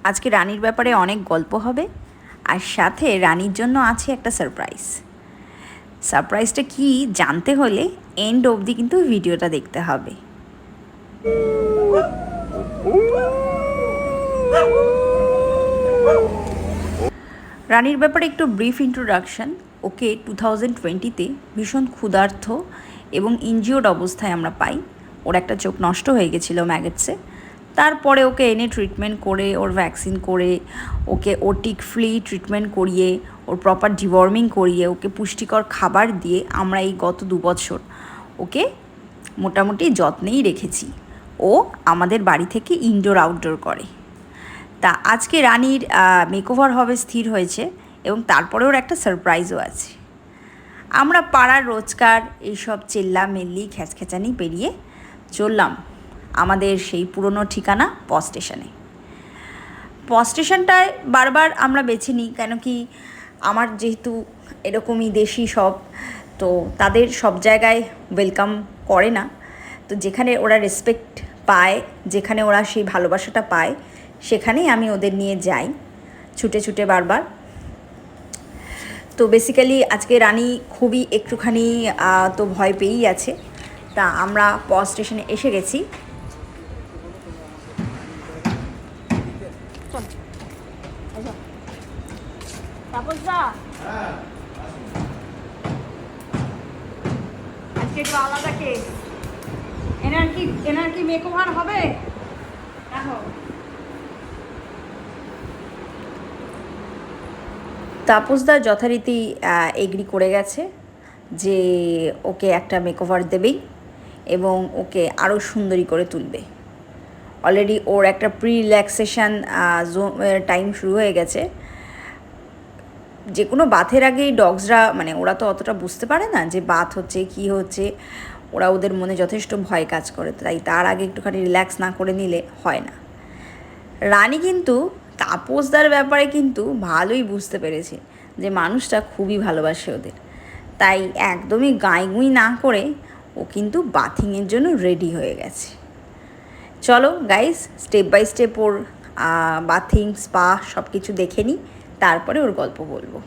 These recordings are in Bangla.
আজকে রানীর ব্যাপারে অনেক গল্প হবে, আর সাথে রানীর জন্য আছে একটা সারপ্রাইজ। সারপ্রাইজটা কি জানতে হলে এন্ড অবধি কিন্তু ভিডিওটা দেখতে হবে। রানীর ব্যাপারে একটু ব্রিফ ইন্ট্রোডাকশন। ওকে 2020-তে ভীষণ ক্ষুধার্ত এবং ইনজিওর্ড অবস্থায় আমরা পাই। ওর একটা চোখ নষ্ট হয়ে গেছিলো ম্যাগেটসে। তারপরে ওকে এনে ট্রিটমেন্ট করে, ওর ভ্যাকসিন করে, ওকে ওটিক ফ্রি ট্রিটমেন্ট করিয়ে, ওর প্রপার ডিওর্মিং করিয়ে, ওকে পুষ্টিকর খাবার দিয়ে আমরা এই গত 2 বছর ওকে মোটামুটি যত্নেই রেখেছি। ও আমাদের বাড়ি থেকে ইনডোর আউটডোর করে। তা আজকে রানীর মেকওভার হবে স্থির হয়েছে, এবং তারপরে ওর একটা সারপ্রাইজও আছে। আমরা পাড়ার রোজকার এইসব চেল্লামেল্লি খ্যাচখ্যাচানি পেরিয়ে চললাম আমাদের সেই পুরনো ঠিকানা স্টেশনে। স্টেশনটায় বারবার আমরা বেছে নিই, কেন কি আমার যেহেতু এরকমই দেশি সব, তো তাদের সব জায়গায় ওয়েলকাম করে না। তো যেখানে ওরা রেসপেক্ট পায়, যেখানে ওরা সেই ভালোবাসাটা পায়, সেখানেই আমি ওদের নিয়ে যাই ছুটে ছুটে বারবার। তো বেসিক্যালি আজকে রানী খুবই একটুখানি তো ভয় পেয়েই আছে। তা আমরা স্টেশনে এসে গেছি। আজকে একটু আলাদা কেস। এনার কি মেকওভার হবে? দেখো, তাপসদা যথারীতি এগ্রি করে গেছে যে ওকে একটা মেকওভার দেবেই এবং ওকে আরও সুন্দরী করে তুলবে। অলরেডি ওর একটা প্রি রিল্যাক্সেশন টাইম শুরু হয়ে গেছে। যে কোনো বাথের আগেই ডগসরা, মানে ওরা তো অতটা বুঝতে পারে না যে বাথ হচ্ছে কি হচ্ছে, ওরা ওদের মনে যথেষ্ট ভয় কাজ করে, তাই তার আগে একটুখানি রিল্যাক্স না করে নিলে হয় না। রানী কিন্তু তাপসদার ব্যাপারে কিন্তু ভালোই বুঝতে পেরেছে যে মানুষটা খুবই ভালোবাসে ওদের, তাই একদমই গাঁইগুঁই না করে ও কিন্তু বাথিংয়ের জন্য রেডি হয়ে গেছে। চলো গাইস, স্টেপ বাই স্টেপ ওর বাথিং স্পা সব কিছু দেখে নিই, তারপরে ওর গল্প বলবো।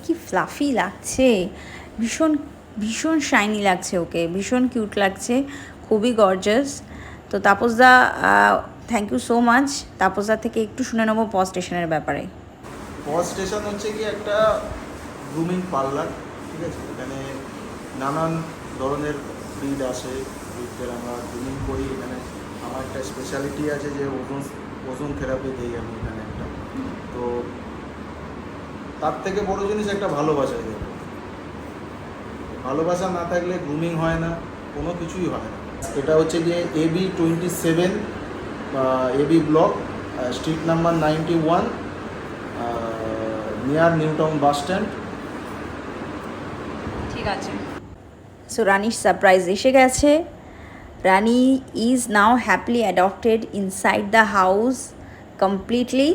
কি ফ্লাফি লাগছে, ভীষণ ভীষণ শাইনি লাগছে, ওকে ভীষণ কিউট লাগছে, খুবই গর্জাস। তো তাপসদা, থ্যাংক ইউ সো মাচ। তাপসদা থেকে একটু শুনে নেবো পজ স্টেশনের ব্যাপারে। পজ স্টেশন হচ্ছে কি একটা গ্রুমিং পার্লার, ঠিক আছে। এখানে নানান ধরনের ব্রিড আসে, ব্রিডদের আমরা গ্রুমিং করি। এখানে আমার একটা স্পেশালিটি আছে যে ওজন থেরাপি দিই আমি এখানে একটা। তো তার থেকে বড় জিনিস একটা ভালোবাসা দেবো। ভালোবাসা না থাকলে গ্রুমিং হয় না, কোনো কিছুই হয় না। এটা হচ্ছে গিয়ে AB27 AB block, street number 91, near New Town bus stand. ঠিক আছে। সো রানির সারপ্রাইজ এসে গেছে। Rani is now happily adopted inside the house completely.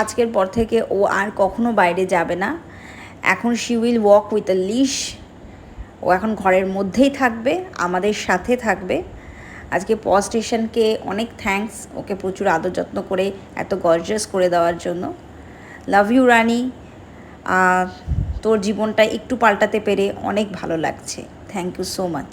আজকের পর থেকে ও আর কখনো বাইরে যাবে না। এখন she will walk with a leash. ও এখন ঘরের মধ্যেই থাকবে, আমাদের সাথে থাকবে। আজকে পজ স্টেশনকে অনেক থ্যাঙ্কস, ওকে প্রচুর আদর যত্ন করে এত গর্জাস করে দেওয়ার জন্য। Love you Rani. তোর জীবনটা একটু পাল্টাতে পেরে অনেক ভালো লাগছে। Thank you so much.